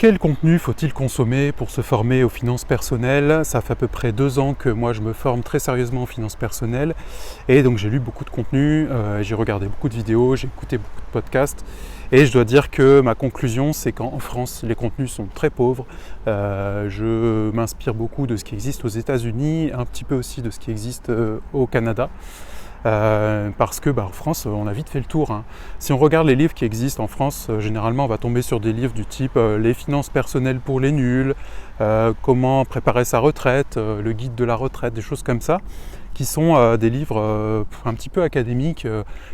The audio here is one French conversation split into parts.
Quel contenu faut-il consommer pour se former aux finances personnelles? Ça fait à peu près 2 ans que moi je me forme très sérieusement aux finances personnelles et donc j'ai lu beaucoup de contenu, j'ai regardé beaucoup de vidéos, j'ai écouté beaucoup de podcasts et je dois dire que ma conclusion c'est qu'en France les contenus sont très pauvres. Je m'inspire beaucoup de ce qui existe aux États-Unis, un petit peu aussi de ce qui existe au Canada. Parce que en France on a vite fait le tour, hein. Si on regarde les livres qui existent en France, généralement on va tomber sur des livres du type les finances personnelles pour les nuls, comment préparer sa retraite, le guide de la retraite, des choses comme ça, qui sont des livres un petit peu académiques,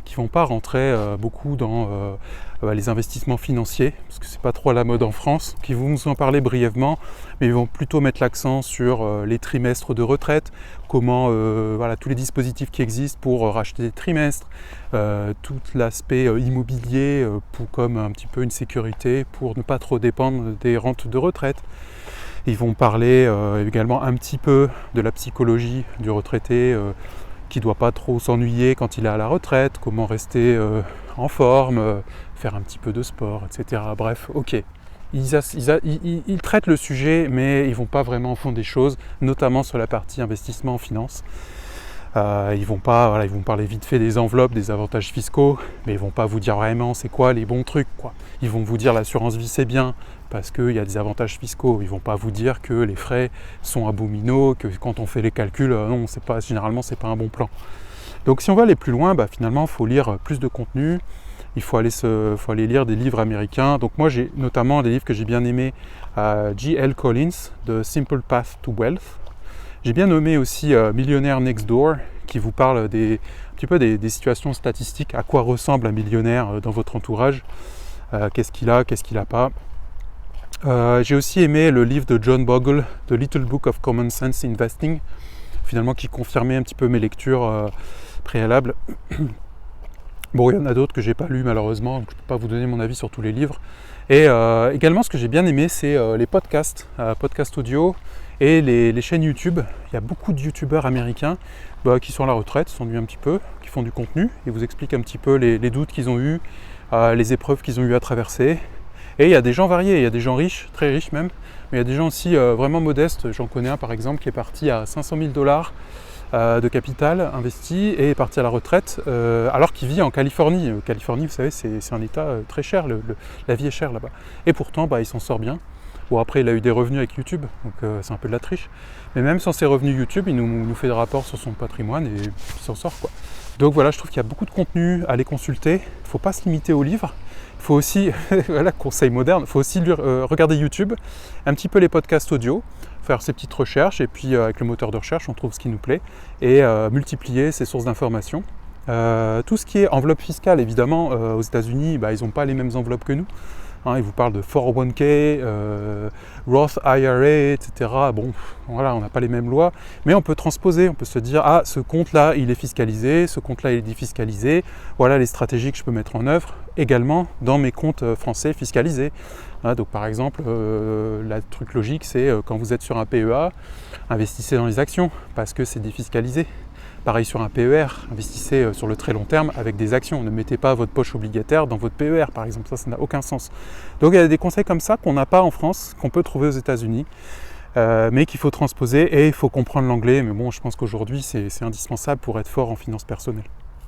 qui ne vont pas rentrer beaucoup dans les investissements financiers, parce que c'est pas trop à la mode en France, qui vont nous en parler brièvement, mais ils vont plutôt mettre l'accent sur les trimestres de retraite, comment tous les dispositifs qui existent pour racheter des trimestres, tout l'aspect immobilier comme un petit peu une sécurité pour ne pas trop dépendre des rentes de retraite. Ils vont parler également un petit peu de la psychologie du retraité qui ne doit pas trop s'ennuyer quand il est à la retraite, comment rester en forme, faire un petit peu de sport, etc. Bref, ok. Ils traitent le sujet, mais ils ne vont pas vraiment au fond des choses, notamment sur la partie investissement en finance. Ils vont parler vite fait des enveloppes, des avantages fiscaux, mais ils ne vont pas vous dire vraiment c'est quoi les bons trucs, quoi. Ils vont vous dire l'assurance vie c'est bien, parce qu'il y a des avantages fiscaux. Ils ne vont pas vous dire que les frais sont abominaux, que quand on fait les calculs, non, généralement c'est pas un bon plan. Donc si on veut aller plus loin, finalement il faut lire plus de contenu, il faut aller lire des livres américains. Donc moi j'ai notamment des livres que j'ai bien aimés, J.L. Collins, The Simple Path to Wealth. J'ai bien nommé aussi Millionaire Next Door, qui vous parle un petit peu des situations statistiques, à quoi ressemble un millionnaire dans votre entourage, qu'est-ce qu'il a, qu'est-ce qu'il n'a pas. J'ai aussi aimé le livre de John Bogle, The Little Book of Common Sense Investing, finalement qui confirmait un petit peu mes lectures préalables. Bon, il y en a d'autres que j'ai pas lus malheureusement, donc je ne peux pas vous donner mon avis sur tous les livres. Et également, ce que j'ai bien aimé, c'est les podcasts audio et les chaînes YouTube. Il y a beaucoup de youtubeurs américains qui sont à la retraite, s'ennuient un petit peu, qui font du contenu et vous expliquent un petit peu les doutes qu'ils ont eus, les épreuves qu'ils ont eu à traverser. Et il y a des gens variés, il y a des gens riches, très riches même, mais il y a des gens aussi vraiment modestes. J'en connais un par exemple qui est parti à 500 000 $ de capital investi et est parti à la retraite alors qu'il vit en Californie. Californie, vous savez, c'est un état très cher, la vie est chère là-bas. Et pourtant, il s'en sort bien. Bon, après, il a eu des revenus avec YouTube, donc c'est un peu de la triche. Mais même sans ses revenus YouTube, il nous fait des rapports sur son patrimoine et il s'en sort, quoi. Donc voilà, je trouve qu'il y a beaucoup de contenu à aller consulter. Il ne faut pas se limiter aux livres. Il faut aussi, voilà, conseil moderne, il faut aussi regarder YouTube, un petit peu les podcasts audio, faire ses petites recherches et puis avec le moteur de recherche, on trouve ce qui nous plaît et multiplier ses sources d'informations. Tout ce qui est enveloppe fiscale, évidemment, aux États-Unis, ils n'ont pas les mêmes enveloppes que nous. Ils vous parlent de 401k, Roth IRA, etc. Bon, voilà, on n'a pas les mêmes lois, mais on peut transposer, on peut se dire, ce compte-là, il est fiscalisé, ce compte-là, il est défiscalisé, voilà les stratégies que je peux mettre en œuvre, également dans mes comptes français fiscalisés. Donc par exemple, le truc logique, c'est quand vous êtes sur un PEA, investissez dans les actions, parce que c'est défiscalisé. Pareil sur un PER, investissez sur le très long terme avec des actions. Ne mettez pas votre poche obligataire dans votre PER, par exemple. Ça n'a aucun sens. Donc il y a des conseils comme ça qu'on n'a pas en France, qu'on peut trouver aux États-Unis, mais qu'il faut transposer et il faut comprendre l'anglais. Mais bon, je pense qu'aujourd'hui, c'est indispensable pour être fort en finances personnelles.